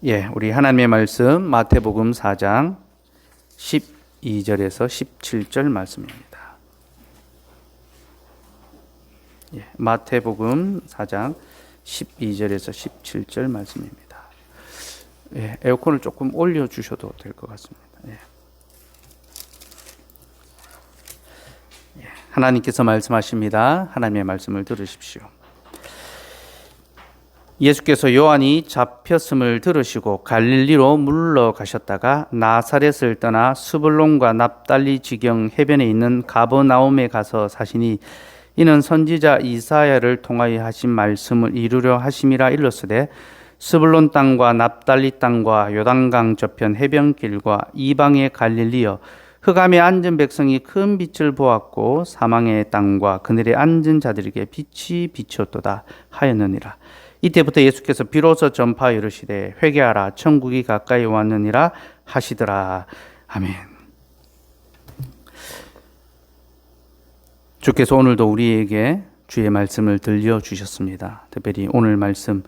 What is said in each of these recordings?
우리 하나님의 말씀 마태복음 4장 12절에서 17절 말씀입니다. 마태복음 4장 12절에서 17절 말씀입니다. 에어컨을 조금 올려주셔도 될 것 같습니다. 하나님께서 말씀하십니다. 하나님의 말씀을 들으십시오. 예수께서 요한이 잡혔음을 들으시고 갈릴리로 물러가셨다가 나사렛을 떠나 스불론과 납달리 지경 해변에 있는 가버나움에 가서 사시니 이는 선지자 이사야를 통하여 하신 말씀을 이루려 하심이라 일렀으되 스불론 땅과 납달리 땅과 요단강 저편 해변길과 이방의 갈릴리여 흑암에 앉은 백성이 큰 빛을 보았고 사망의 땅과 그늘에 앉은 자들에게 빛이 비쳤도다 하였느니라. 이때부터 예수께서 비로소 전파하여 이르시되 회개하라 천국이 가까이 왔느니라 하시더라. 아멘. 주께서 오늘도 우리에게 주의 말씀을 들려주셨습니다. 특별히 오늘 말씀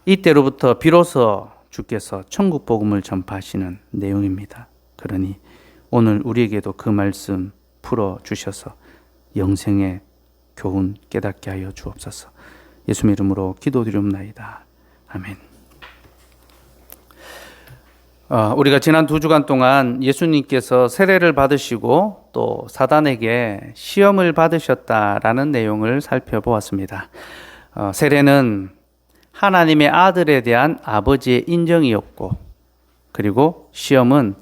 이때로부터 비로소 주께서 천국 복음을 전파하시는 내용입니다. 그러니 오늘 우리에게도 그 말씀 풀어주셔서 영생의 교훈 깨닫게 하여 주옵소서. 예수님 이름으로 기도드리옵나이다. 아멘. 우리가 지난 2주간 동안 예수님께서 세례를 받으시고 또 사단에게 시험을 받으셨다라는 내용을 살펴보았습니다. 세례는 하나님의 아들에 대한 아버지의 인정이었고, 그리고 시험은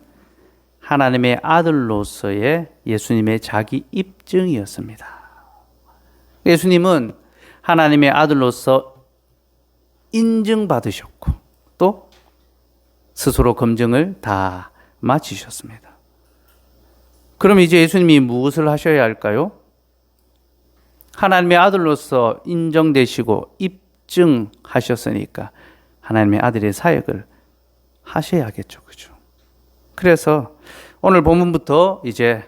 하나님의 아들로서의 예수님의 자기 입증이었습니다. 예수님은 하나님의 아들로서 인증받으셨고 또 스스로 검증을 다 마치셨습니다. 그럼 이제 예수님이 무엇을 하셔야 할까요? 하나님의 아들로서 인정되시고 입증하셨으니까 하나님의 아들의 사역을 하셔야겠죠. 그죠? 그래서 오늘 본문부터 이제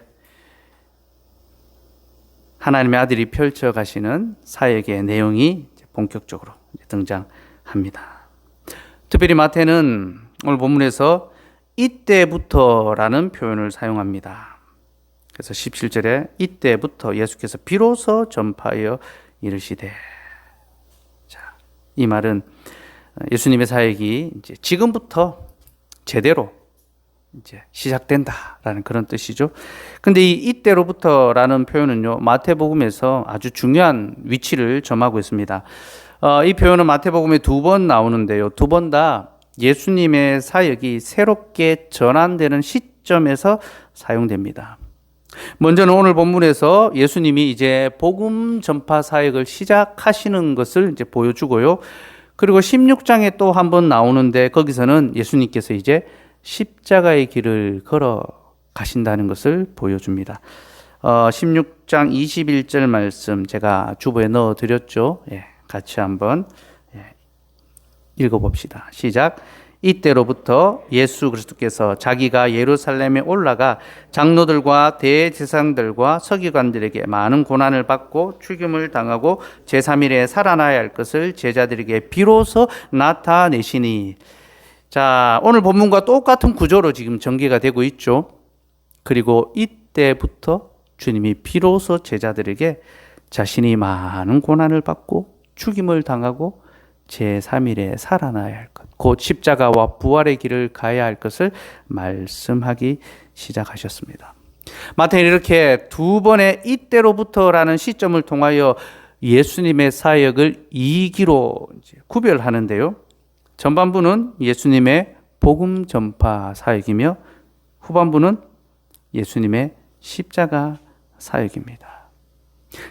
하나님의 아들이 펼쳐가시는 사역의 내용이 본격적으로 등장합니다. 특별히 마태는 오늘 본문에서 이때부터라는 표현을 사용합니다. 그래서 17절에 이때부터 예수께서 비로소 전파하여 이르시되, 이 말은 예수님의 사역이 이제 지금부터 제대로 이제 시작된다라는 그런 뜻이죠. 근데 이 이때로부터라는 표현은요, 마태복음에서 아주 중요한 위치를 점하고 있습니다. 이 표현은 마태복음에 2번 나오는데요, 2번 다 예수님의 사역이 새롭게 전환되는 시점에서 사용됩니다. 먼저는 오늘 본문에서 예수님이 이제 복음 전파 사역을 시작하시는 것을 이제 보여주고요. 그리고 16장에 또 한 번 나오는데 거기서는 예수님께서 이제 십자가의 길을 걸어 가신다는 것을 보여줍니다. 16장 21절 말씀 제가 주보에 넣어 드렸죠. 같이 한번 읽어봅시다. 시작. 이때로부터 예수 그리스도께서 자기가 예루살렘에 올라가 장로들과 대제사장들과 서기관들에게 많은 고난을 받고 죽임을 당하고 제3일에 살아나야 할 것을 제자들에게 비로소 나타내시니. 자, 오늘 본문과 똑같은 구조로 지금 전개가 되고 있죠. 그리고 이때부터 주님이 비로소 제자들에게 자신이 많은 고난을 받고 죽임을 당하고 제3일에 살아나야 할 것, 곧 십자가와 부활의 길을 가야 할 것을 말씀하기 시작하셨습니다. 마태는 이렇게 2번의 이때로부터라는 시점을 통하여 예수님의 사역을 2기로 구별하는데요. 전반부는 예수님의 복음 전파 사역이며 후반부는 예수님의 십자가 사역입니다.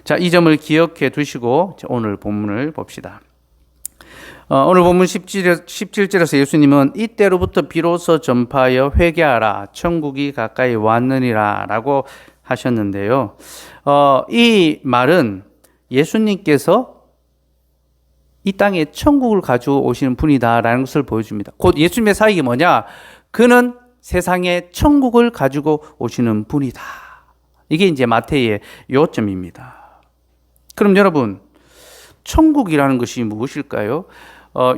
자, 이 점을 기억해 두시고 오늘 본문을 봅시다. 오늘 본문 17절에서 예수님은 이때로부터 비로소 전파하여 회개하라 천국이 가까이 왔느니라 라고 하셨는데요. 이 말은 예수님께서 이 땅에 천국을 가지고 오시는 분이다라는 것을 보여줍니다. 곧 예수님의 사역이 뭐냐? 그는 세상에 천국을 가지고 오시는 분이다. 이게 이제 마태의 요점입니다. 그럼 여러분, 천국이라는 것이 무엇일까요?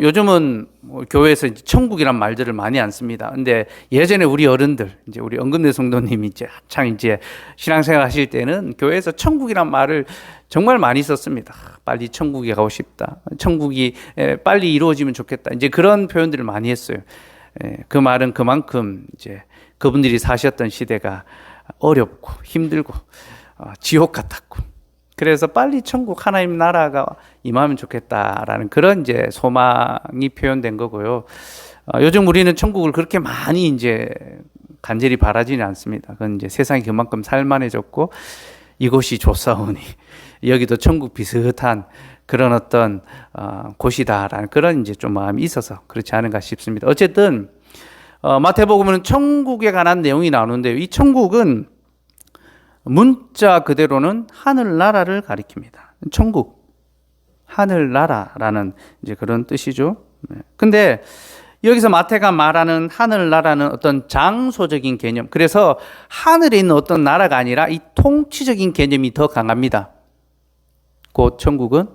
요즘은 뭐 교회에서 이제 천국이란 말들을 많이 안 씁니다. 근데 예전에 우리 어른들, 이제 우리 은근대 성도님이 이제 한창 이제 신앙생활 하실 때는 교회에서 천국이란 말을 정말 많이 썼습니다. 빨리 천국에 가고 싶다. 천국이 빨리 이루어지면 좋겠다. 이제 그런 표현들을 많이 했어요. 그 말은 그만큼 이제 그분들이 사셨던 시대가 어렵고 힘들고 지옥 같았고, 그래서 빨리 천국 하나님 나라가 임하면 좋겠다라는 그런 이제 소망이 표현된 거고요. 요즘 우리는 천국을 그렇게 많이 이제 간절히 바라지는 않습니다. 그건 이제 세상이 그만큼 살만해졌고 이곳이 좋사오니 여기도 천국 비슷한 그런 어떤 곳이다라는 그런 이제 좀 마음이 있어서 그렇지 않은가 싶습니다. 어쨌든 마태복음은 천국에 관한 내용이 나오는데요. 이 천국은 문자 그대로는 하늘나라를 가리킵니다. 천국, 하늘나라라는 이제 그런 뜻이죠. 근데 여기서 마태가 말하는 하늘나라는 어떤 장소적인 개념, 그래서 하늘에 있는 어떤 나라가 아니라 이 통치적인 개념이 더 강합니다. 곧 천국은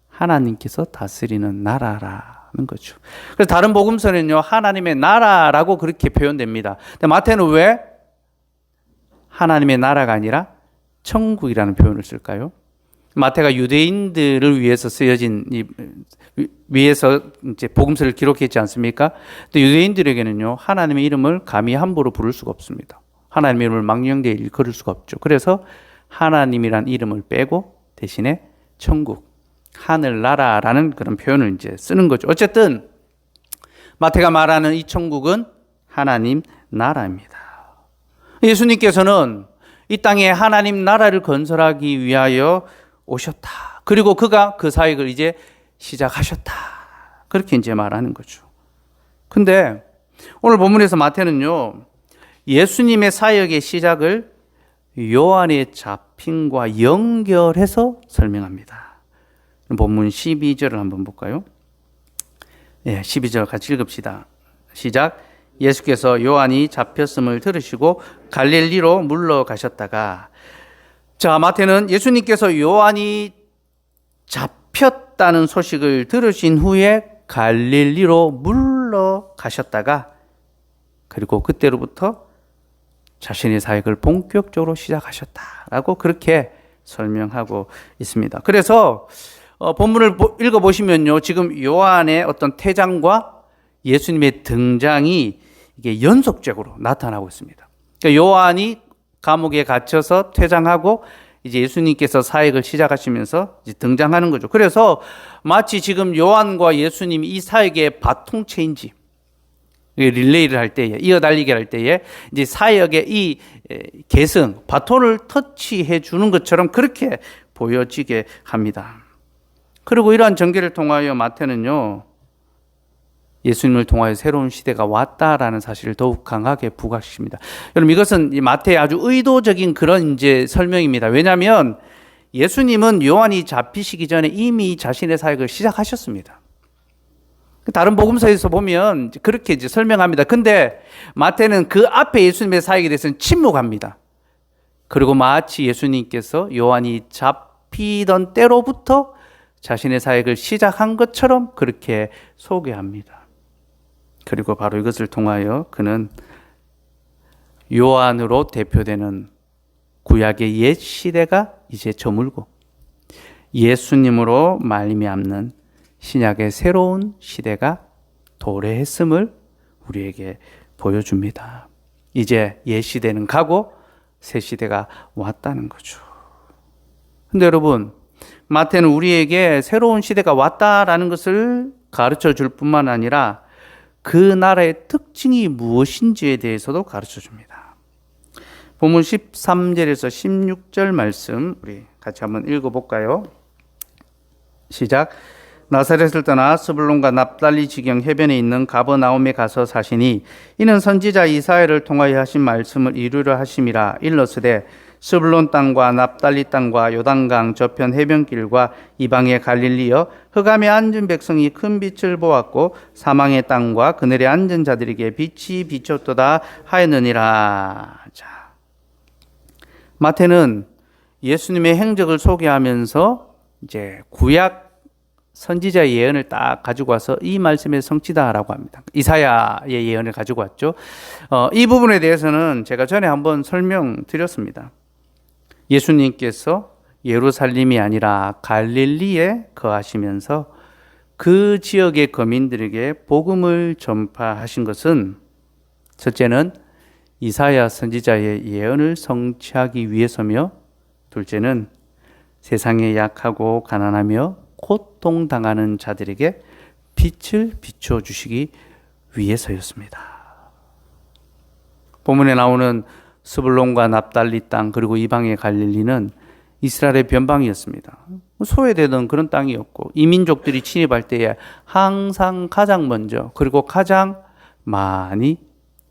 하나님께서 다스리는 나라라는 거죠. 그래서 다른 복음서는요, 하나님의 나라라고 그렇게 표현됩니다. 근데 마태는 왜 하나님의 나라가 아니라 천국이라는 표현을 쓸까요? 마태가 유대인들을 위해서 쓰여진 위해서 이제 복음서를 기록했지 않습니까? 근데 유대인들에게는요, 하나님의 이름을 감히 함부로 부를 수가 없습니다. 하나님의 이름을 망령되이 일컬을 수가 없죠. 그래서 하나님이란 이름을 빼고 대신에 천국, 하늘나라라는 그런 표현을 이제 쓰는 거죠. 어쨌든 마태가 말하는 이 천국은 하나님 나라입니다. 예수님께서는 이 땅에 하나님 나라를 건설하기 위하여 오셨다. 그리고 그가 그 사역을 이제 시작하셨다. 그렇게 이제 말하는 거죠. 근데 오늘 본문에서 마태는요, 예수님의 사역의 시작을 요한의 잡힘과 연결해서 설명합니다. 본문 12절을 한번 볼까요? 12절 같이 읽읍시다. 시작. 예수께서 요한이 잡혔음을 들으시고 갈릴리로 물러가셨다가, 자, 마태는 예수님께서 요한이 잡혔다는 소식을 들으신 후에 갈릴리로 물러가셨다가, 그리고 그때로부터 자신의 사역을 본격적으로 시작하셨다라고 그렇게 설명하고 있습니다. 그래서 본문을 읽어보시면요, 지금 요한의 어떤 퇴장과 예수님의 등장이 이게 연속적으로 나타나고 있습니다. 그러니까 요한이 감옥에 갇혀서 퇴장하고 이제 예수님께서 사역을 시작하시면서 이제 등장하는 거죠. 그래서 마치 지금 요한과 예수님이 이 사역의 바통 체인지, 릴레이를 할 때에, 이어달리기 할 때에 이제 사역의 이 계승, 바톤을 터치해 주는 것처럼 그렇게 보여지게 합니다. 그리고 이러한 전개를 통하여 마태는요, 예수님을 통하여 새로운 시대가 왔다라는 사실을 더욱 강하게 부각시킵니다. 여러분, 이것은 마태의 아주 의도적인 그런 이제 설명입니다. 왜냐하면 예수님은 요한이 잡히시기 전에 이미 자신의 사역을 시작하셨습니다. 다른 복음서에서 보면 그렇게 이제 설명합니다. 근데 마태는 그 앞에 예수님의 사역에 대해서는 침묵합니다. 그리고 마치 예수님께서 요한이 잡히던 때로부터 자신의 사역을 시작한 것처럼 그렇게 소개합니다. 그리고 바로 이것을 통하여 그는 요한으로 대표되는 구약의 옛 시대가 이제 저물고 예수님으로 말미암는 신약의 새로운 시대가 도래했음을 우리에게 보여줍니다. 이제 옛 시대는 가고 새 시대가 왔다는 거죠. 근데 여러분, 마태는 우리에게 새로운 시대가 왔다라는 것을 가르쳐 줄 뿐만 아니라 그 나라의 특징이 무엇인지에 대해서도 가르쳐 줍니다. 본문 13절에서 16절 말씀 우리 같이 한번 읽어볼까요? 시작. 나사렛을 떠나 스불론과 납달리 지경 해변에 있는 가버나움에 가서 사시니 이는 선지자 이사야를 통하여 하신 말씀을 이루려 하심이라. 일러스되 스불론 땅과 납달리 땅과 요단강 저편 해변길과 이방의 갈릴리여, 흑암에 앉은 백성이 큰 빛을 보았고 사망의 땅과 그늘에 앉은 자들에게 빛이 비쳤도다 하였느니라. 자, 마태는 예수님의 행적을 소개하면서 이제 구약 선지자의 예언을 딱 가지고 와서 이 말씀의 성취다라고 합니다. 이사야의 예언을 가지고 왔죠. 이 부분에 대해서는 제가 전에 한번 설명드렸습니다. 예수님께서 예루살렘이 아니라 갈릴리에 거하시면서 그 지역의 거민들에게 복음을 전파하신 것은 첫째는 이사야 선지자의 예언을 성취하기 위해서며, 둘째는 세상에 약하고 가난하며 고통당하는 자들에게 빛을 비춰주시기 위해서였습니다. 본문에 나오는 스불론과 납달리 땅 그리고 이방의 갈릴리는 이스라엘의 변방이었습니다. 소외되던 그런 땅이었고 이민족들이 침입할 때에 항상 가장 먼저 그리고 가장 많이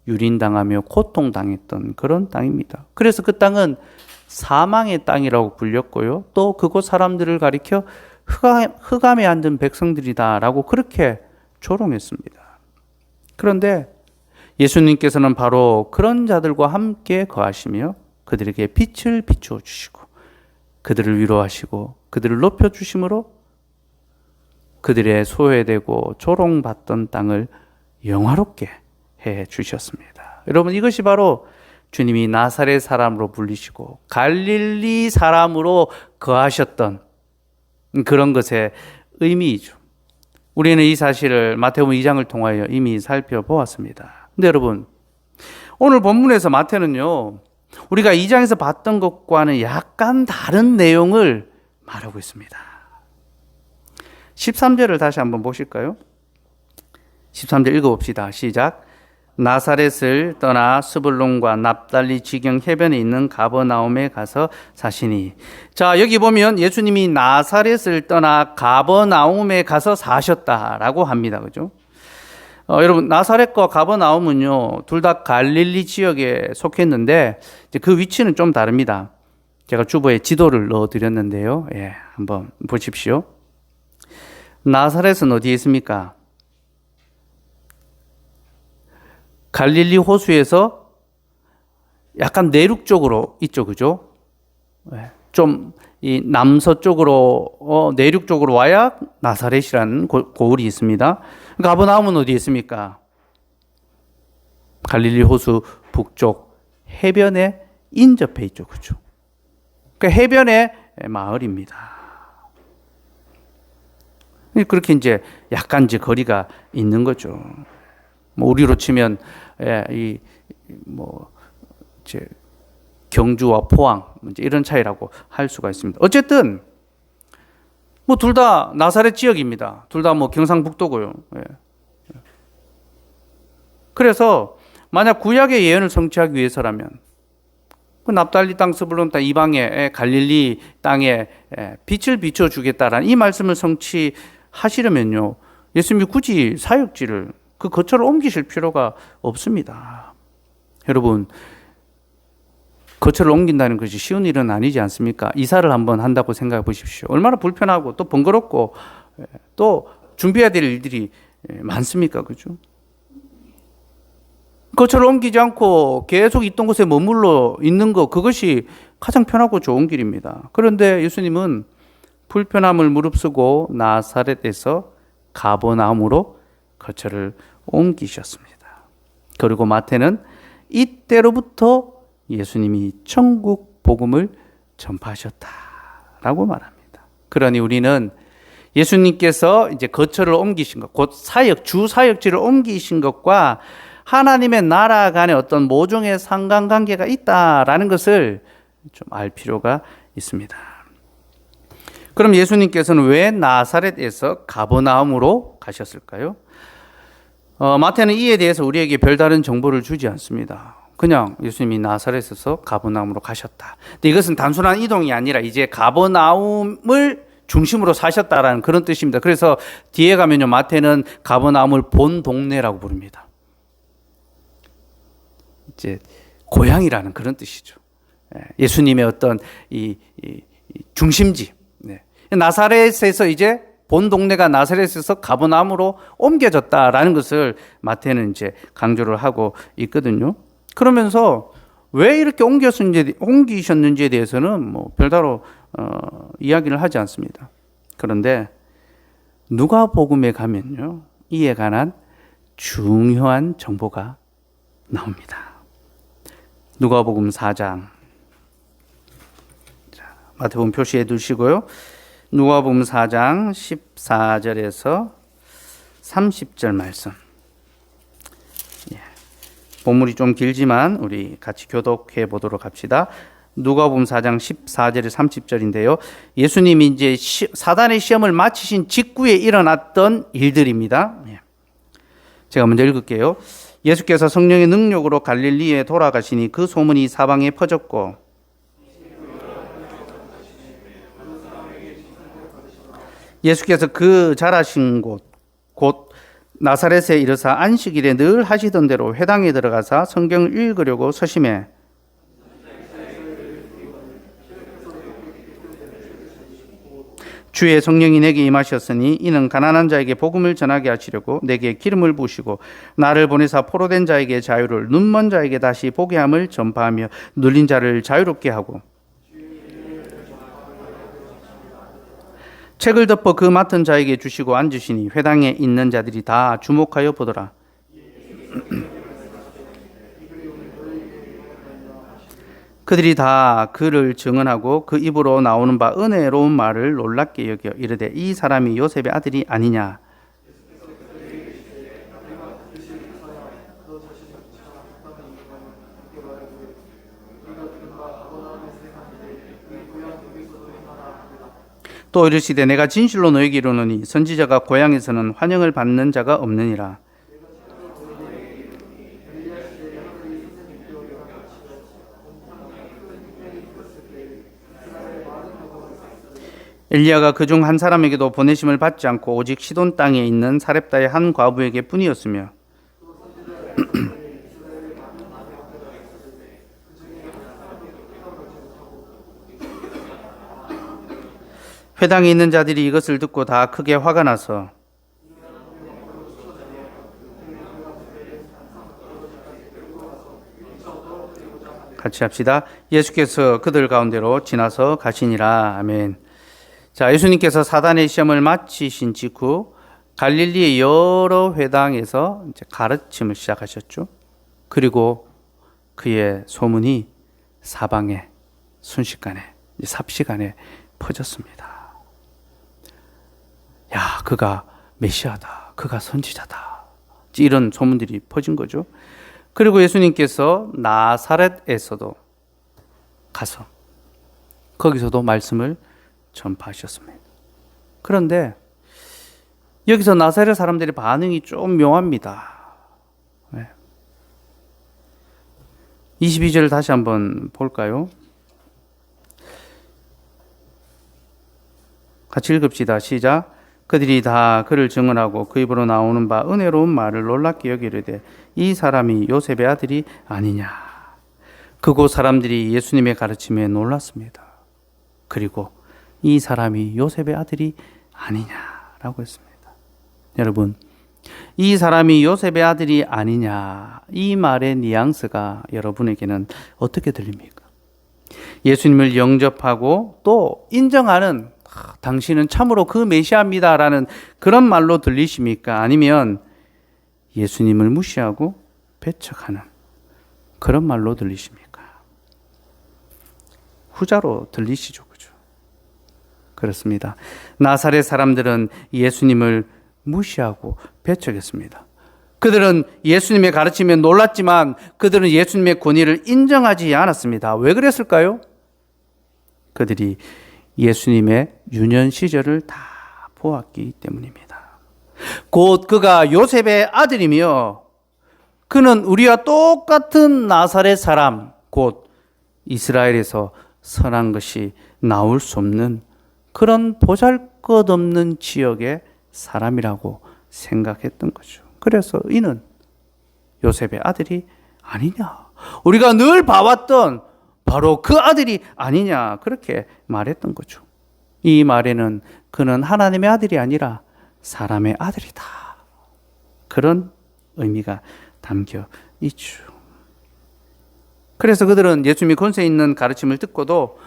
유린당하며 고통당했던 그런 땅입니다. 그래서 그 땅은 사망의 땅이라고 불렸고요. 또 그곳 사람들을 가리켜 흑암에 앉은 백성들이다라고 그렇게 조롱했습니다. 그런데 예수님께서는 바로 그런 자들과 함께 거하시며 그들에게 빛을 비추어 주시고 그들을 위로하시고 그들을 높여 주심으로 그들의 소외되고 조롱받던 땅을 영화롭게 해 주셨습니다. 여러분, 이것이 바로 주님이 나사렛 사람으로 불리시고 갈릴리 사람으로 거하셨던 그런 것의 의미이죠. 우리는 이 사실을 마태복음 2장을 통하여 이미 살펴보았습니다. 근데 여러분, 오늘 본문에서 마태는요, 우리가 2장에서 봤던 것과는 약간 다른 내용을 말하고 있습니다. 13절을 다시 한번 보실까요? 13절 읽어봅시다. 시작. 나사렛을 떠나 스불론과 납달리 지경 해변에 있는 가버나움에 가서 사시니. 자, 여기 보면 예수님이 나사렛을 떠나 가버나움에 가서 사셨다라고 합니다. 그죠? 여러분, 나사렛과 가버나움은요, 둘 다 갈릴리 지역에 속했는데 이제 그 위치는 좀 다릅니다. 제가 주보에 지도를 넣어드렸는데요. 예, 한번 보십시오. 나사렛은 어디에 있습니까? 갈릴리 호수에서 약간 내륙 쪽으로 있죠, 그죠? 좀 이 남서쪽으로 내륙 쪽으로 와야 나사렛이라는 고을이 있습니다. 가버나움은 어디에 있습니까? 갈릴리 호수 북쪽 해변에 인접해 있죠, 그죠? 그러니까 해변의 마을입니다. 그렇게 이제 약간 이제 거리가 있는 거죠. 뭐 우리로 치면 이제 경주와 포항 이제 이런 차이라고 할 수가 있습니다. 어쨌든 뭐 둘 다 나사렛 지역입니다. 둘 다 뭐 경상북도고요. 예. 그래서 만약 구약의 예언을 성취하기 위해서라면 그 납달리 땅, 스불론 땅, 이방의 갈릴리 땅에 빛을 비춰 주겠다라는 이 말씀을 성취하시려면요, 예수님이 굳이 사역지를 그 거처를 옮기실 필요가 없습니다. 여러분, 거처를 옮긴다는 것이 쉬운 일은 아니지 않습니까? 이사를 한번 한다고 생각해 보십시오. 얼마나 불편하고 또 번거롭고 또 준비해야 될 일들이 많습니까? 그죠? 거처를 옮기지 않고 계속 있던 곳에 머물러 있는 것, 그것이 가장 편하고 좋은 길입니다. 그런데 예수님은 불편함을 무릅쓰고 나사렛에서 가버나움으로 거처를 옮기셨습니다. 그리고 마태는 이때로부터 예수님이 천국 복음을 전파하셨다라고 말합니다. 그러니 우리는 예수님께서 이제 거처를 옮기신 것, 곧 주 사역지를 옮기신 것과 하나님의 나라 간의 어떤 모종의 상관관계가 있다라는 것을 좀 알 필요가 있습니다. 그럼 예수님께서는 왜 나사렛에서 가버나움으로 가셨을까요? 마태는 이에 대해서 우리에게 별다른 정보를 주지 않습니다. 그냥 예수님이 나사렛에서 가버나움으로 가셨다. 근데 이것은 단순한 이동이 아니라 이제 가버나움을 중심으로 사셨다라는 그런 뜻입니다. 그래서 뒤에 가면요, 마태는 가버나움을 본 동네라고 부릅니다. 이제 고향이라는 그런 뜻이죠. 예수님의 어떤 이 중심지. 나사렛에서 이제 본 동네가 나사렛에서 가버나움으로 옮겨졌다라는 것을 마태는 이제 강조를 하고 있거든요. 그러면서 왜 이렇게 옮기셨는지에 대해서는 뭐 별다로 이야기를 하지 않습니다. 그런데 누가복음에 가면요, 이에 관한 중요한 정보가 나옵니다. 누가복음 4장. 자, 마태복음 표시해 두시고요. 누가복음 4장 14절에서 30절 말씀. 본문이 좀 길지만 우리 같이 교독해 보도록 합시다. 누가복음 4장 14절에 30절인데요. 예수님이 이제 사단의 시험을 마치신 직후에 일어났던 일들입니다. 제가 먼저 읽을게요. 예수께서 성령의 능력으로 갈릴리에 돌아가시니 그 소문이 사방에 퍼졌고 예수께서 그 자라신 곧 나사렛에 이르사 안식일에 늘 하시던 대로 회당에 들어가사 성경을 읽으려고 서심해 주의 성령이 내게 임하셨으니 이는 가난한 자에게 복음을 전하게 하시려고 내게 기름을 부으시고 나를 보내사 포로된 자에게 자유를 눈먼 자에게 다시 보게 함을 전파하며 눌린 자를 자유롭게 하고 책을 덮어 그 맡은 자에게 주시고 앉으시니 회당에 있는 자들이 다 주목하여 보더라. 그들이 다 그를 증언하고 그 입으로 나오는 바 은혜로운 말을 놀랍게 여겨 이르되 이 사람이 요셉의 아들이 아니냐. 또 이르시되 내가 진실로 너에게 이르노니 선지자가 고향에서는 환영을 받는 자가 없느니라. 엘리야가 그중 한 사람에게도 보내심을 받지 않고 오직 시돈 땅에 있는 사렙다의 한 과부에게 뿐이었으며 회당에 있는 자들이 이것을 듣고 다 크게 화가 나서 같이 합시다. 예수께서 그들 가운데로 지나서 가시니라. 아멘. 자, 예수님께서 사단의 시험을 마치신 직후 갈릴리의 여러 회당에서 이제 가르침을 시작하셨죠. 그리고 그의 소문이 사방에 순식간에 삽시간에 퍼졌습니다. 야, 그가 메시아다. 그가 선지자다. 이런 소문들이 퍼진 거죠. 그리고 예수님께서 나사렛에서도 가서 거기서도 말씀을 전파하셨습니다. 그런데 여기서 나사렛 사람들의 반응이 좀 묘합니다. 22절 다시 한번 볼까요? 같이 읽읍시다. 시작. 그들이 다 그를 증언하고 그 입으로 나오는 바 은혜로운 말을 놀랍게 여기르되 이 사람이 요셉의 아들이 아니냐. 그곳 사람들이 예수님의 가르침에 놀랐습니다. 그리고 이 사람이 요셉의 아들이 아니냐라고 했습니다. 여러분, 이 사람이 요셉의 아들이 아니냐, 이 말의 뉘앙스가 여러분에게는 어떻게 들립니까? 예수님을 영접하고 또 인정하는 당신은 참으로 그 메시아입니다라는 그런 말로 들리십니까? 아니면 예수님을 무시하고 배척하는 그런 말로 들리십니까? 후자로 들리시죠, 그죠? 그렇습니다. 나사렛 사람들은 예수님을 무시하고 배척했습니다. 그들은 예수님의 가르침에 놀랐지만 그들은 예수님의 권위를 인정하지 않았습니다. 왜 그랬을까요? 그들이 예수님의 유년 시절을 다 보았기 때문입니다. 곧 그가 요셉의 아들이며 그는 우리와 똑같은 나사렛 사람, 곧 이스라엘에서 선한 것이 나올 수 없는 그런 보잘것없는 지역의 사람이라고 생각했던 거죠. 그래서 이는 요셉의 아들이 아니냐, 우리가 늘 봐왔던 바로 그 아들이 아니냐, 그렇게 말했던 거죠. 이 말에는 그는 하나님의 아들이 아니라 사람의 아들이다, 그런 의미가 담겨 있죠. 그래서 그들은 예수님의 권세 있는 가르침을 듣고도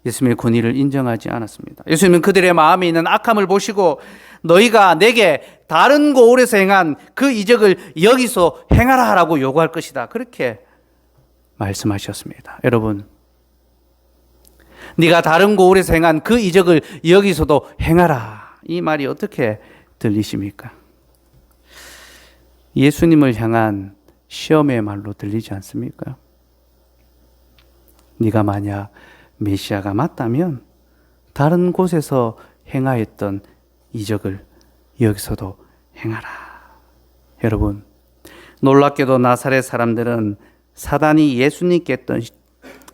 예수님의 권위를 인정하지 않았습니다. 예수님은 그들의 마음에 있는 악함을 보시고 너희가 내게 다른 고을에서 행한 그 이적을 여기서 행하라 라고 요구할 것이다. 그렇게 말씀하셨습니다. 여러분, 네가 다른 고을에서 행한 그 이적을 여기서도 행하라. 이 말이 어떻게 들리십니까? 예수님을 향한 시험의 말로 들리지 않습니까? 네가 만약 메시아가 맞다면 다른 곳에서 행하였던 이적을 여기서도 행하라. 여러분, 놀랍게도 나사렛 사람들은 사단이 예수님께 했던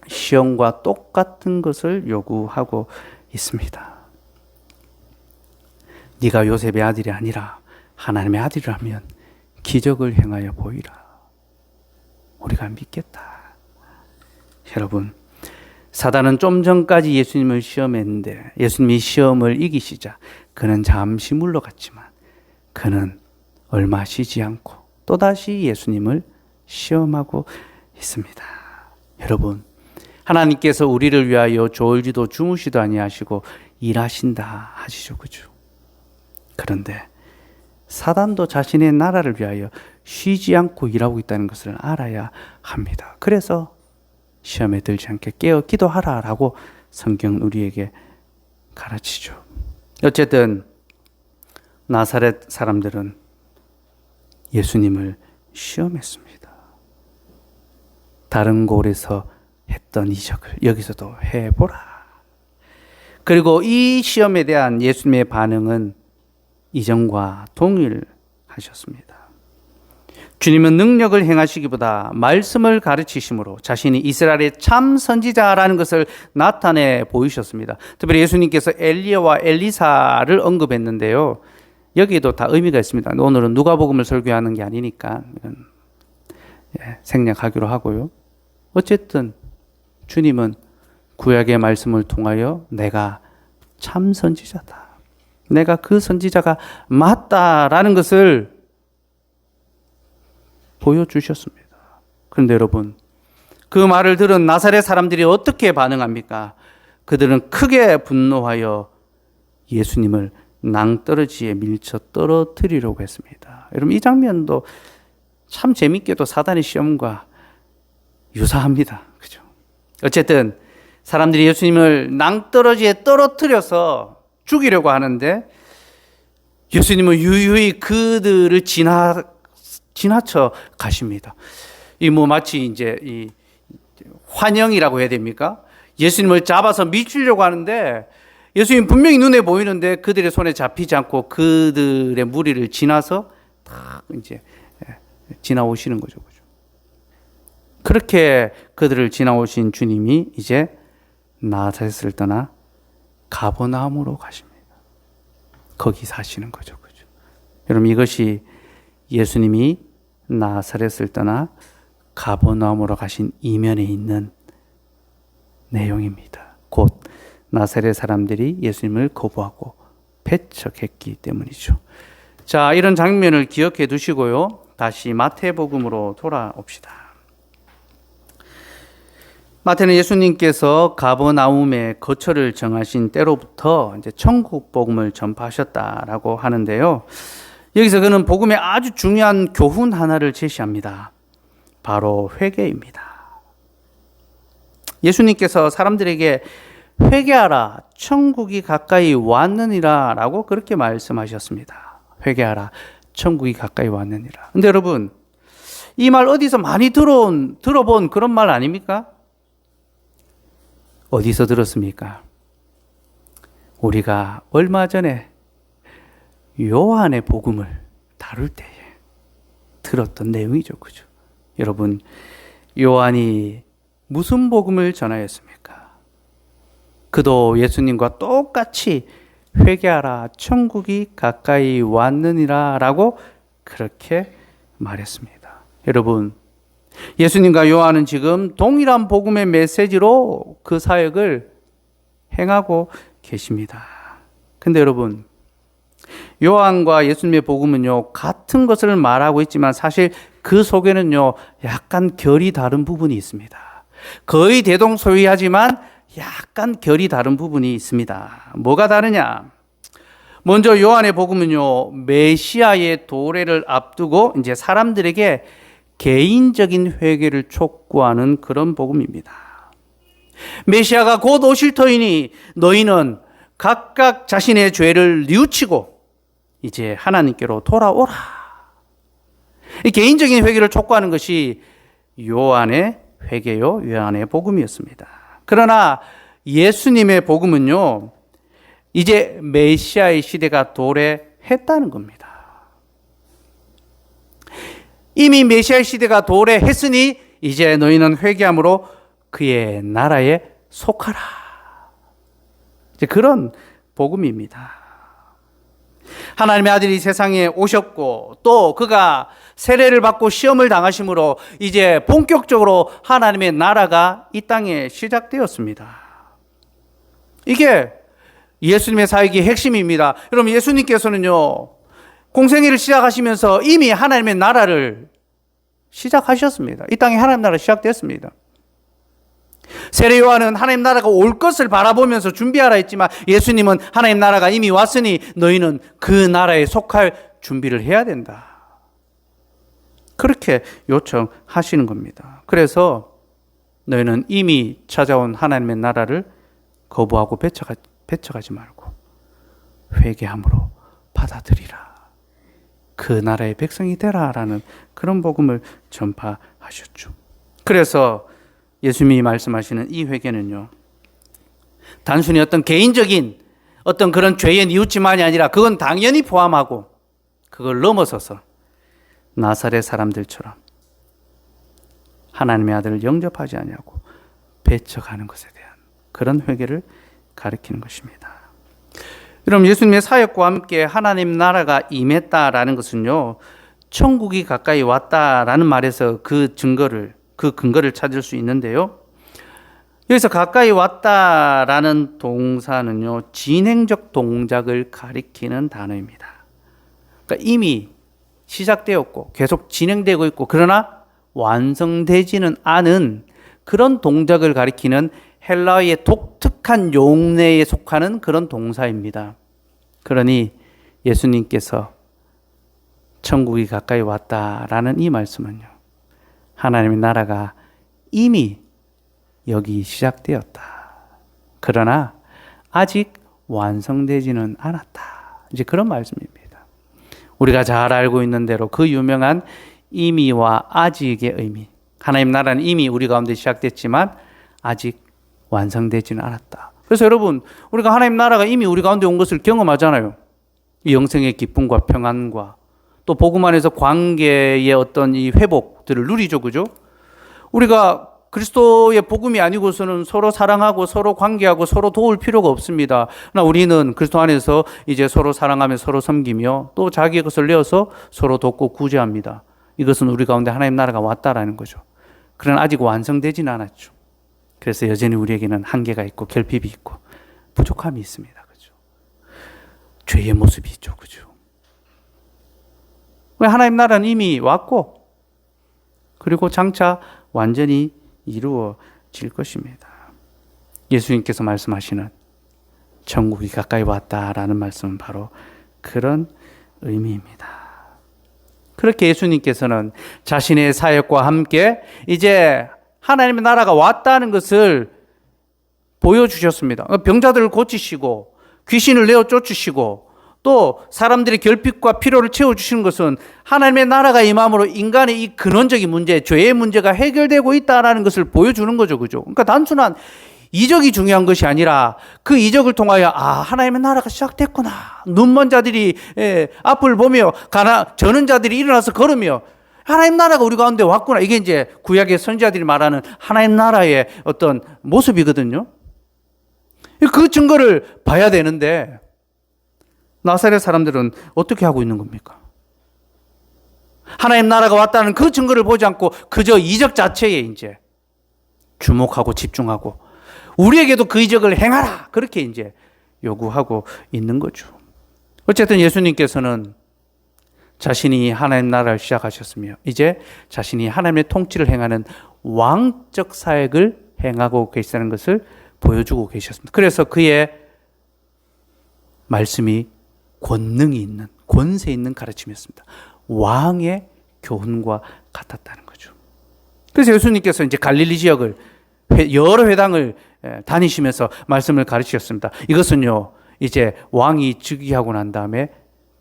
시험과 똑같은 것을 요구하고 있습니다. 네가 요셉의 아들이 아니라 하나님의 아들이라면 기적을 행하여 보이라. 우리가 믿겠다. 여러분, 사단은 좀 전까지 예수님을 시험했는데 예수님이 시험을 이기시자 그는 잠시 물러갔지만 그는 얼마 쉬지 않고 또다시 예수님을 시험하고 있습니다. 여러분, 하나님께서 우리를 위하여 졸지도 주무시도 아니하시고 일하신다 하시죠. 그죠? 그런데 사단도 자신의 나라를 위하여 쉬지 않고 일하고 있다는 것을 알아야 합니다. 그래서 시험에 들지 않게 깨어 기도하라라고 성경은 우리에게 가르치죠. 어쨌든 나사렛 사람들은 예수님을 시험했습니다. 다른 곳에서 했던 이적을 여기서도 해보라. 그리고 이 시험에 대한 예수님의 반응은 이전과 동일하셨습니다. 주님은 능력을 행하시기보다 말씀을 가르치심으로 자신이 이스라엘의 참 선지자라는 것을 나타내 보이셨습니다. 특별히 예수님께서 엘리야와 엘리사를 언급했는데요. 여기에도 다 의미가 있습니다. 오늘은 누가복음을 설교하는 게 아니니까 생략하기로 하고요. 어쨌든 주님은 구약의 말씀을 통하여 내가 참 선지자다, 내가 그 선지자가 맞다라는 것을 보여주셨습니다. 그런데 여러분, 그 말을 들은 나사렛 사람들이 어떻게 반응합니까? 그들은 크게 분노하여 예수님을 낭떠러지에 밀쳐 떨어뜨리려고 했습니다. 여러분, 이 장면도 참 재밌게도 사단의 시험과 유사합니다. 그죠? 어쨌든 사람들이 예수님을 낭떠러지에 떨어뜨려서 죽이려고 하는데 예수님은 유유히 그들을 지나쳐 가십니다. 마치 이 환영이라고 해야 됩니까? 예수님을 잡아서 미치려고 하는데 예수님 분명히 눈에 보이는데 그들의 손에 잡히지 않고 그들의 무리를 지나서 다 지나오시는 거죠. 그렇게 그들을 지나오신 주님이 이제 나사렛을 떠나 가버나움으로 가십니다. 거기 사시는 거죠. 그죠? 여러분, 이것이 예수님이 나사렛을 떠나 가버나움으로 가신 이면에 있는 내용입니다. 곧 나사렛 사람들이 예수님을 거부하고 배척했기 때문이죠. 자, 이런 장면을 기억해 두시고요. 다시 마태복음으로 돌아옵시다. 마태는 예수님께서 가버나움에 거처를 정하신 때로부터 이제 천국 복음을 전파하셨다라고 하는데요. 여기서 그는 복음의 아주 중요한 교훈 하나를 제시합니다. 바로 회개입니다. 예수님께서 사람들에게 회개하라, 천국이 가까이 왔느니라 라고 그렇게 말씀하셨습니다. 회개하라, 천국이 가까이 왔느니라. 근데 여러분, 이 말 어디서 많이 들어본 그런 말 아닙니까? 어디서 들었습니까? 우리가 얼마 전에 요한의 복음을 다룰 때에 들었던 내용이죠. 그죠? 여러분, 요한이 무슨 복음을 전하였습니까? 그도 예수님과 똑같이 회개하라, 천국이 가까이 왔느니라 라고 그렇게 말했습니다. 여러분, 예수님과 요한은 지금 동일한 복음의 메시지로 그 사역을 행하고 계십니다. 근데 여러분, 요한과 예수님의 복음은요, 같은 것을 말하고 있지만 사실 그 속에는요, 약간 결이 다른 부분이 있습니다. 거의 대동소이하지만 약간 결이 다른 부분이 있습니다. 뭐가 다르냐? 먼저 요한의 복음은요, 메시아의 도래를 앞두고 이제 사람들에게 개인적인 회개를 촉구하는 그런 복음입니다. 메시아가 곧 오실 터이니 너희는 각각 자신의 죄를 뉘우치고 이제 하나님께로 돌아오라. 이 개인적인 회개를 촉구하는 것이 요한의 회개요, 요한의 복음이었습니다. 그러나 예수님의 복음은요, 이제 메시아의 시대가 도래했다는 겁니다. 이미 메시아의 시대가 도래했으니 이제 너희는 회개함으로 그의 나라에 속하라. 이제 그런 복음입니다. 하나님의 아들이 세상에 오셨고 또 그가 세례를 받고 시험을 당하심으로 이제 본격적으로 하나님의 나라가 이 땅에 시작되었습니다. 이게 예수님의 사역의 핵심입니다. 여러분, 예수님께서는요, 공생애를 시작하시면서 이미 하나님의 나라를 시작하셨습니다. 이 땅에 하나님 나라 시작됐습니다. 세례 요한은 하나님 나라가 올 것을 바라보면서 준비하라 했지만 예수님은 하나님 나라가 이미 왔으니 너희는 그 나라에 속할 준비를 해야 된다. 그렇게 요청하시는 겁니다. 그래서 너희는 이미 찾아온 하나님의 나라를 거부하고 배척하지 말고 회개함으로 받아들이라. 그 나라의 백성이 되라라는 그런 복음을 전파하셨죠. 그래서 예수님이 말씀하시는 이 회개는요, 단순히 어떤 개인적인 어떤 그런 죄의 뉘우침만이 아니라 그건 당연히 포함하고 그걸 넘어서서 나사렛 사람들처럼 하나님의 아들을 영접하지 아니하고 배척하는 것에 대한 그런 회개를 가리키는 것입니다. 여러분, 예수님의 사역과 함께 하나님 나라가 임했다라는 것은요, 천국이 가까이 왔다라는 말에서 그 근거를 찾을 수 있는데요. 여기서 가까이 왔다라는 동사는요, 진행적 동작을 가리키는 단어입니다. 그러니까 이미 시작되었고 계속 진행되고 있고 그러나 완성되지는 않은 그런 동작을 가리키는 헬라어의 독특한 용례에 속하는 그런 동사입니다. 그러니 예수님께서 천국이 가까이 왔다라는 이 말씀은요, 하나님의 나라가 이미 여기 시작되었다. 그러나 아직 완성되지는 않았다. 이제 그런 말씀입니다. 우리가 잘 알고 있는 대로 그 유명한 이미와 아직의 의미. 하나님 나라는 이미 우리 가운데 시작됐지만 아직 완성되지는 않았다. 그래서 여러분, 우리가 하나님 나라가 이미 우리 가운데 온 것을 경험하잖아요. 이 영생의 기쁨과 평안과 또 복음 안에서 관계의 어떤 이 회복들을 누리죠. 그죠? 우리가 그리스도의 복음이 아니고서는 서로 사랑하고 서로 관계하고 서로 도울 필요가 없습니다. 그러나 우리는 그리스도 안에서 이제 서로 사랑하며 서로 섬기며 또 자기의 것을 내어서 서로 돕고 구제합니다. 이것은 우리 가운데 하나님 나라가 왔다라는 거죠. 그러나 아직 완성되지는 않았죠. 그래서 여전히 우리에게는 한계가 있고 결핍이 있고 부족함이 있습니다. 그죠? 죄의 모습이 있죠. 그죠? 왜 하나님 나라는 이미 왔고 그리고 장차 완전히 이루어질 것입니다. 예수님께서 말씀하시는 천국이 가까이 왔다라는 말씀은 바로 그런 의미입니다. 그렇게 예수님께서는 자신의 사역과 함께 이제 하나님의 나라가 왔다는 것을 보여주셨습니다. 병자들을 고치시고 귀신을 내어 쫓으시고 또 사람들의 결핍과 필요를 채워주시는 것은 하나님의 나라가 임함으로 인간의 이 근원적인 문제, 죄의 문제가 해결되고 있다는 것을 보여주는 거죠. 그죠? 그러니까 단순한 이적이 중요한 것이 아니라 그 이적을 통하여 하나님의 나라가 시작됐구나. 눈먼 자들이 앞을 보며 저는 자들이 일어나서 걸으며 하나님 나라가 우리 가운데 왔구나. 이게 이제 구약의 선지자들이 말하는 하나님 나라의 어떤 모습이거든요. 그 증거를 봐야 되는데 나사렛 사람들은 어떻게 하고 있는 겁니까? 하나님 나라가 왔다는 그 증거를 보지 않고 그저 이적 자체에 이제 주목하고 집중하고 우리에게도 그 이적을 행하라. 그렇게 이제 요구하고 있는 거죠. 어쨌든 예수님께서는 자신이 하나님 나라를 시작하셨으며 이제 자신이 하나님의 통치를 행하는 왕적 사역을 행하고 계시다는 것을 보여주고 계셨습니다. 그래서 그의 말씀이 권능이 있는, 권세 있는 가르침이었습니다. 왕의 교훈과 같았다는 거죠. 그래서 예수님께서 이제 갈릴리 지역을 여러 회당을 다니시면서 말씀을 가르치셨습니다. 이것은요, 이제 왕이 즉위하고 난 다음에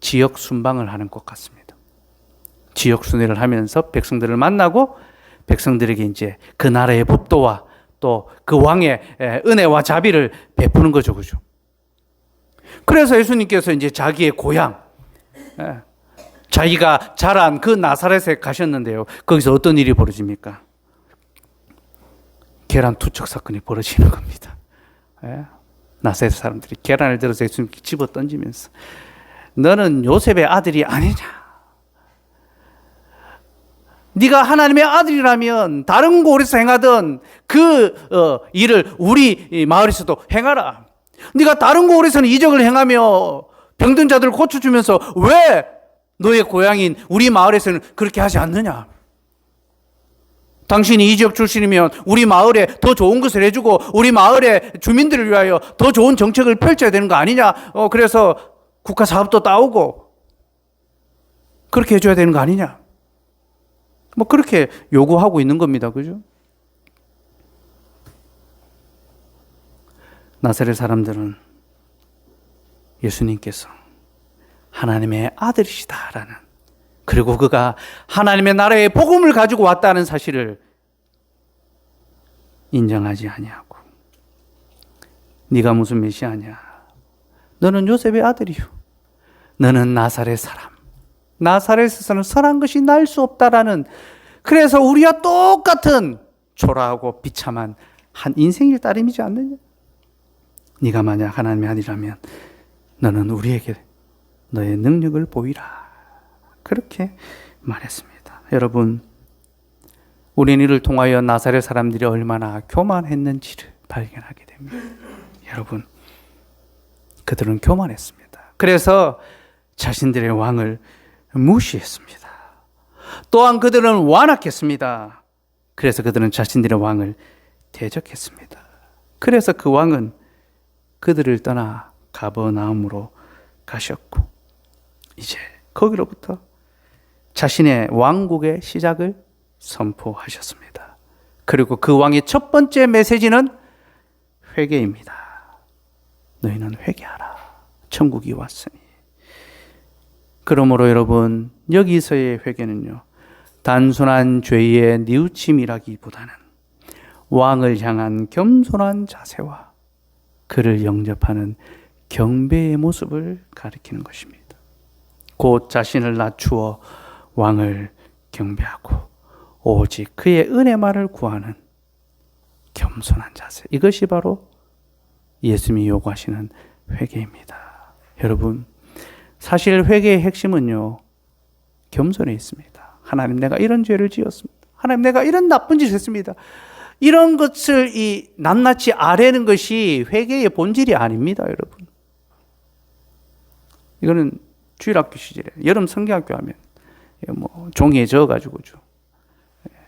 지역 순방을 하는 것 같습니다. 지역 순회를 하면서 백성들을 만나고 백성들에게 이제 그 나라의 법도와 또 그 왕의 은혜와 자비를 베푸는 거죠, 그죠? 그래서 예수님께서 이제 자기의 고향, 자기가 자란 그 나사렛에 가셨는데요. 거기서 어떤 일이 벌어집니까? 계란 투척 사건이 벌어지는 겁니다. 나사렛 사람들이 계란을 들어서 예수님께 집어 던지면서 너는 요셉의 아들이 아니냐? 네가 하나님의 아들이라면 다른 곳에서 행하던 그 일을 우리 마을에서도 행하라. 네가 다른 곳에서는 이적을 행하며 병든 자들을 고쳐주면서 왜 너의 고향인 우리 마을에서는 그렇게 하지 않느냐? 당신이 이 지역 출신이면 우리 마을에 더 좋은 것을 해주고 우리 마을의 주민들을 위하여 더 좋은 정책을 펼쳐야 되는 거 아니냐? 그래서 국가 사업도 따오고 그렇게 해줘야 되는 거 아니냐? 뭐 그렇게 요구하고 있는 겁니다. 그죠? 나사렛 사람들은 예수님께서 하나님의 아들이시다라는, 그리고 그가 하나님의 나라의 복음을 가지고 왔다는 사실을 인정하지 아니하고, 네가 무슨 메시아냐? 너는 요셉의 아들이요. 너는 나사렛 사람. 나사렛에서는 선한 것이 날 수 없다라는, 그래서 우리와 똑같은 초라하고 비참한 한 인생일 따름이지 않느냐? 네가 만약 하나님의 아들이라면 너는 우리에게 너의 능력을 보이라. 그렇게 말했습니다. 여러분, 우리는 이를 통하여 나사렛 사람들이 얼마나 교만했는지를 발견하게 됩니다. 여러분, 그들은 교만했습니다. 그래서 자신들의 왕을 무시했습니다. 또한 그들은 완악했습니다. 그래서 그들은 자신들의 왕을 대적했습니다. 그래서 그 왕은 그들을 떠나 가버나움으로 가셨고, 이제 거기로부터 자신의 왕국의 시작을 선포하셨습니다. 그리고 그 왕의 첫 번째 메시지는 회개입니다. 너희는 회개하라. 천국이 왔으니. 그러므로 여러분, 여기서의 회개는요, 단순한 죄의 뉘우침이라기보다는 왕을 향한 겸손한 자세와 그를 영접하는 경배의 모습을 가리키는 것입니다. 곧 자신을 낮추어 왕을 경배하고 오직 그의 은혜만을 구하는 겸손한 자세. 이것이 바로 예수님이 요구하시는 회개입니다. 여러분, 사실 회개의 핵심은요, 겸손에 있습니다. 하나님, 내가 이런 죄를 지었습니다. 하나님, 내가 이런 나쁜 짓을 했습니다. 이런 것을 낱낱이 아뢰는 것이 회개의 본질이 아닙니다, 여러분. 이거는 주일학교 시절에 여름 성경학교 하면 뭐 종이에 저어가지고죠,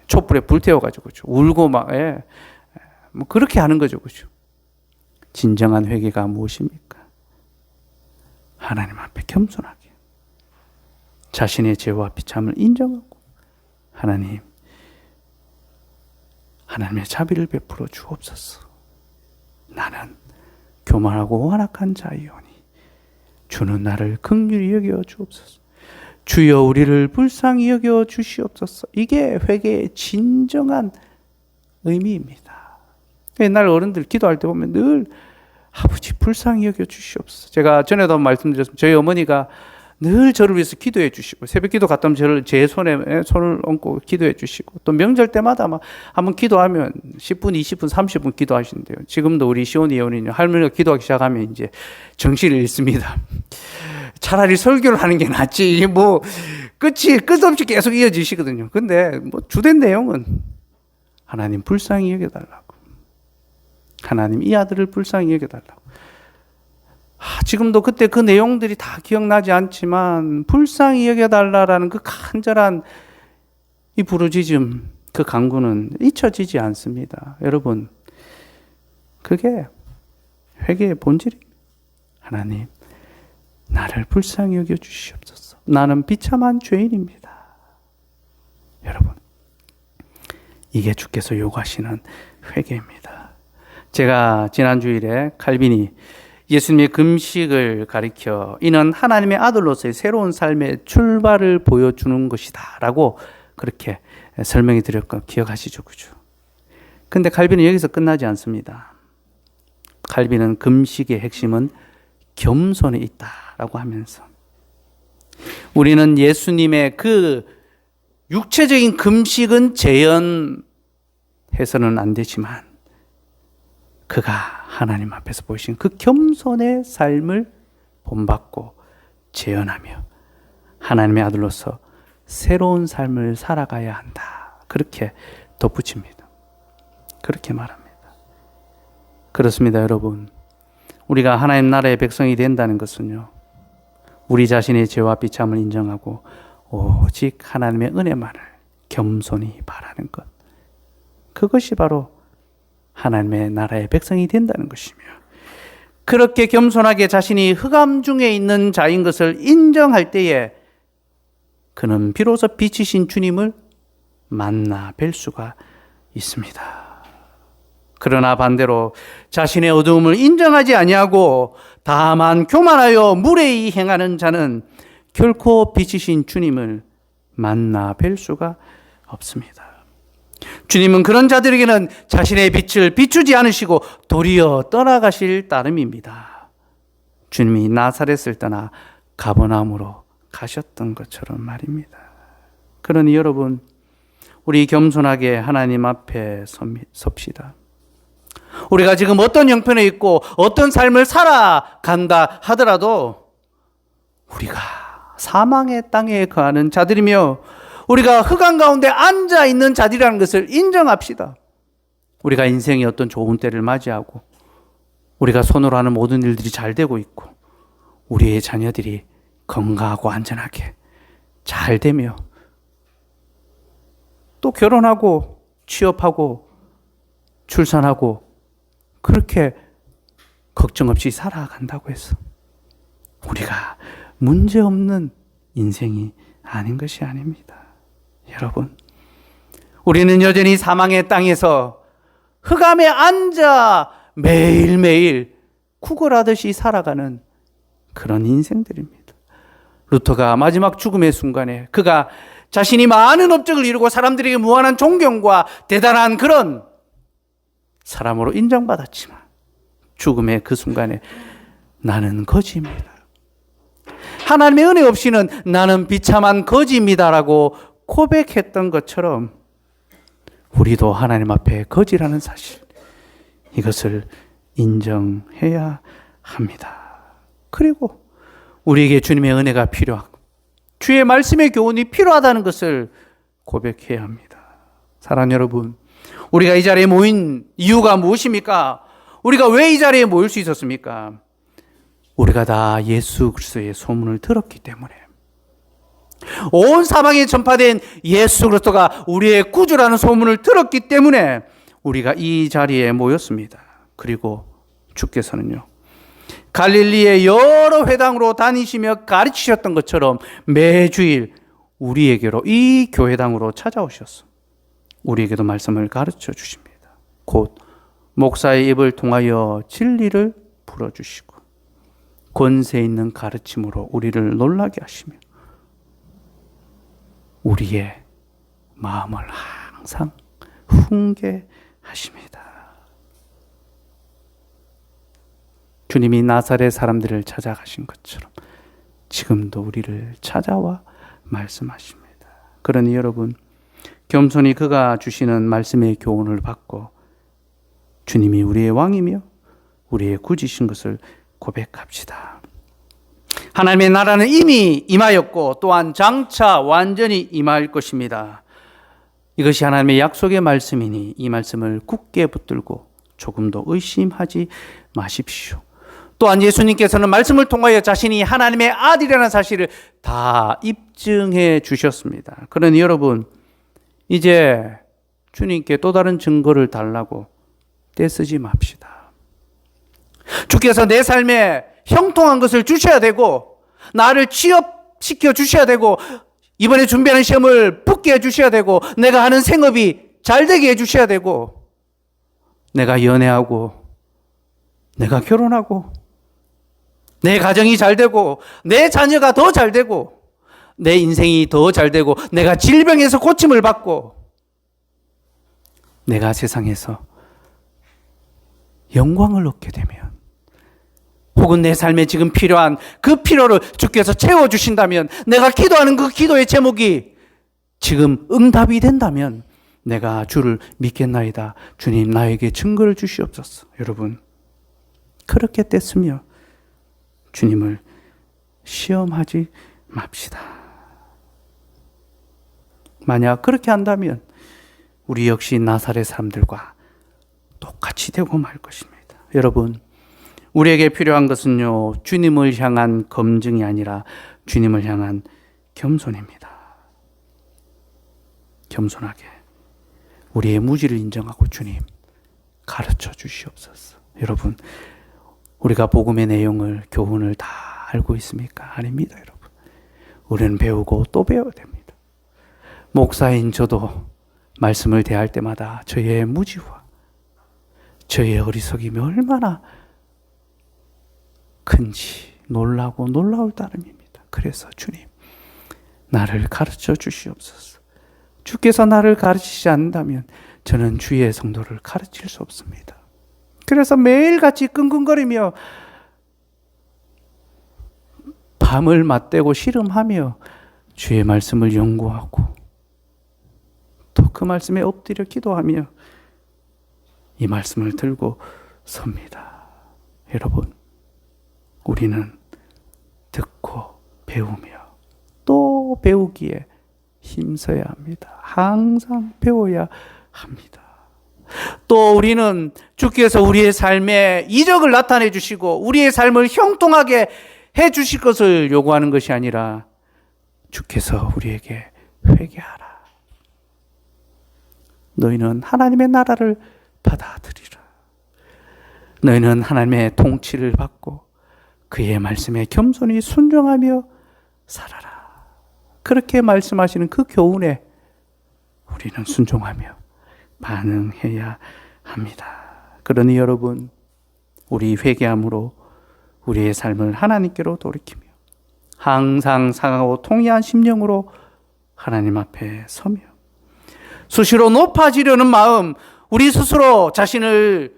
촛불에 불태워가지고죠, 울고 막 뭐 그렇게 하는 거죠, 그죠? 진정한 회개가 무엇입니까? 하나님 앞에 겸손하게 자신의 죄와 비참을 인정하고 하나님의 자비를 베풀어 주옵소서. 나는 교만하고 완악한 자이오니 주는 나를 긍휼히 여겨 주옵소서. 주여 우리를 불쌍히 여겨 주시옵소서. 이게 회개의 진정한 의미입니다. 옛날 어른들 기도할 때 보면 늘 아버지 불쌍히 여겨 주시옵소서. 제가 전에도 말씀드렸습니다. 저희 어머니가 늘 저를 위해서 기도해 주시고, 새벽 기도 갔다 오면 제 손에 손을 얹고 기도해 주시고, 또 명절 때마다 막 한번 기도하면 10분, 20분, 30분 기도하신대요. 지금도 우리 시온이 예언이요, 할머니가 기도하기 시작하면 이제 정신을 잃습니다. 차라리 설교를 하는 게 낫지, 뭐 끝없이 계속 이어지시거든요. 근데 뭐 주된 내용은 하나님 불쌍히 여겨달라고, 하나님 이 아들을 불쌍히 여겨달라고. 지금도 그때 그 내용들이 다 기억나지 않지만 불쌍히 여겨달라라는 그 간절한 이 부르짖음, 그 간구는 잊혀지지 않습니다. 여러분, 그게 회개의 본질입니다. 하나님, 나를 불쌍히 여겨 주시옵소서. 나는 비참한 죄인입니다. 여러분, 이게 주께서 요구하시는 회개입니다. 제가 지난 주일에 칼빈이 예수님의 금식을 가리켜 이는 하나님의 아들로서의 새로운 삶의 출발을 보여주는 것이다 라고 그렇게 설명해 드렸고 기억하시죠? 그죠? 근데 칼빈은 여기서 끝나지 않습니다. 칼빈은 금식의 핵심은 겸손에 있다라고 하면서 우리는 예수님의 그 육체적인 금식은 재현해서는 안 되지만 그가 하나님 앞에서 보이신 그 겸손의 삶을 본받고 재현하며 하나님의 아들로서 새로운 삶을 살아가야 한다. 그렇게 덧붙입니다. 그렇게 말합니다. 그렇습니다, 여러분. 우리가 하나님 나라의 백성이 된다는 것은요, 우리 자신의 죄와 비참을 인정하고 오직 하나님의 은혜만을 겸손히 바라는 것. 그것이 바로 하나님의 나라의 백성이 된다는 것이며, 그렇게 겸손하게 자신이 흑암 중에 있는 자인 것을 인정할 때에 그는 비로소 빛이신 주님을 만나 뵐 수가 있습니다. 그러나 반대로 자신의 어두움을 인정하지 아니하고 다만 교만하여 무례히 행하는 자는 결코 빛이신 주님을 만나 뵐 수가 없습니다. 주님은 그런 자들에게는 자신의 빛을 비추지 않으시고 도리어 떠나가실 따름입니다. 주님이 나사렛을 떠나 가버나움으로 가셨던 것처럼 말입니다. 그러니 여러분, 우리 겸손하게 하나님 앞에 섭시다. 우리가 지금 어떤 형편에 있고 어떤 삶을 살아간다 하더라도 우리가 사망의 땅에 거하는 자들이며 우리가 흑암 가운데 앉아 있는 자들이라는 것을 인정합시다. 우리가 인생의 어떤 좋은 때를 맞이하고 우리가 손으로 하는 모든 일들이 잘 되고 있고 우리의 자녀들이 건강하고 안전하게 잘 되며 또 결혼하고 취업하고 출산하고 그렇게 걱정 없이 살아간다고 해서 우리가 문제없는 인생이 아닌 것이 아닙니다. 여러분, 우리는 여전히 사망의 땅에서 흑암에 앉아 매일매일 구걸하듯이 살아가는 그런 인생들입니다. 루터가 마지막 죽음의 순간에 그가 자신이 많은 업적을 이루고 사람들에게 무한한 존경과 대단한 그런 사람으로 인정받았지만 죽음의 그 순간에 나는 거지입니다. 하나님의 은혜 없이는 나는 비참한 거지입니다라고 고백했던 것처럼 우리도 하나님 앞에 거지라는 사실, 이것을 인정해야 합니다. 그리고 우리에게 주님의 은혜가 필요하고 주의 말씀의 교훈이 필요하다는 것을 고백해야 합니다. 사랑하는 여러분, 우리가 이 자리에 모인 이유가 무엇입니까? 우리가 왜 이 자리에 모일 수 있었습니까? 우리가 다 예수 그리스도의 소문을 들었기 때문에, 온 사방에 전파된 예수 그리스도가 우리의 구주라는 소문을 들었기 때문에 우리가 이 자리에 모였습니다. 그리고 주께서는요, 갈릴리의 여러 회당으로 다니시며 가르치셨던 것처럼 매주일 우리에게로 이 교회당으로 찾아오셨어. 우리에게도 말씀을 가르쳐 주십니다. 곧 목사의 입을 통하여 진리를 풀어주시고 권세 있는 가르침으로 우리를 놀라게 하시며 우리의 마음을 항상 훈계하십니다. 주님이 나사렛 사람들을 찾아가신 것처럼 지금도 우리를 찾아와 말씀하십니다. 그러니 여러분, 겸손히 그가 주시는 말씀의 교훈을 받고 주님이 우리의 왕이며 우리의 구주신 것을 고백합시다. 하나님의 나라는 이미 임하였고 또한 장차 완전히 임할 것입니다. 이것이 하나님의 약속의 말씀이니 이 말씀을 굳게 붙들고 조금도 의심하지 마십시오. 또한 예수님께서는 말씀을 통하여 자신이 하나님의 아들이라는 사실을 다 입증해 주셨습니다. 그러니 여러분, 이제 주님께 또 다른 증거를 달라고 떼쓰지 맙시다. 주께서 내 삶에 형통한 것을 주셔야 되고 나를 취업시켜 주셔야 되고 이번에 준비하는 시험을 붙게 해 주셔야 되고 내가 하는 생업이 잘 되게 해 주셔야 되고 내가 연애하고 내가 결혼하고 내 가정이 잘 되고 내 자녀가 더 잘 되고 내 인생이 더 잘 되고 내가 질병에서 고침을 받고 내가 세상에서 영광을 얻게 되면 혹은 내 삶에 지금 필요한 그 필요를 주께서 채워주신다면 내가 기도하는 그 기도의 제목이 지금 응답이 된다면 내가 주를 믿겠나이다. 주님 나에게 증거를 주시옵소서. 여러분 그렇게 됐으며 주님을 시험하지 맙시다. 만약 그렇게 한다면 우리 역시 나사렛 사람들과 똑같이 되고 말 것입니다. 여러분 우리에게 필요한 것은요 주님을 향한 검증이 아니라 주님을 향한 겸손입니다. 겸손하게 우리의 무지를 인정하고 주님 가르쳐 주시옵소서. 여러분 우리가 복음의 내용을 교훈을 다 알고 있습니까? 아닙니다. 여러분 우리는 배우고 또 배워야 됩니다. 목사인 저도 말씀을 대할 때마다 저의 무지와 저의 어리석임이 얼마나 큰지 놀라고 놀라울 따름입니다. 그래서 주님 나를 가르쳐 주시옵소서. 주께서 나를 가르치지 않는다면 저는 주의 성도를 가르칠 수 없습니다. 그래서 매일같이 끙끙거리며 밤을 맞대고 씨름하며 주의 말씀을 연구하고 또 그 말씀에 엎드려 기도하며 이 말씀을 들고 섭니다. 여러분 우리는 듣고 배우며 또 배우기에 힘써야 합니다. 항상 배워야 합니다. 또 우리는 주께서 우리의 삶에 이적을 나타내 주시고 우리의 삶을 형통하게 해 주실 것을 요구하는 것이 아니라 주께서 우리에게 회개하라. 너희는 하나님의 나라를 받아들이라. 너희는 하나님의 통치를 받고 그의 말씀에 겸손히 순종하며 살아라. 그렇게 말씀하시는 그 교훈에 우리는 순종하며 반응해야 합니다. 그러니 여러분 우리 회개함으로 우리의 삶을 하나님께로 돌이키며 항상 상하고 통이한 심령으로 하나님 앞에 서며 수시로 높아지려는 마음, 우리 스스로 자신을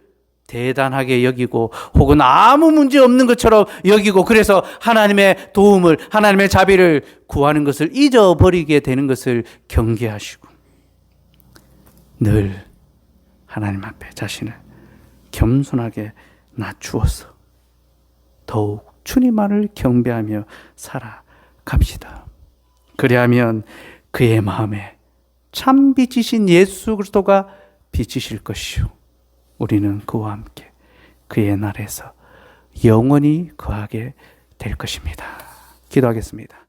대단하게 여기고 혹은 아무 문제 없는 것처럼 여기고 그래서 하나님의 도움을 하나님의 자비를 구하는 것을 잊어버리게 되는 것을 경계하시고 늘 하나님 앞에 자신을 겸손하게 낮추어서 더욱 주님만을 경배하며 살아갑시다. 그리하면 그의 마음에 참 빛이신 예수 그리스도가 비치실 것이요 우리는 그와 함께 그의 날에서 영원히 거하게 될 것입니다. 기도하겠습니다.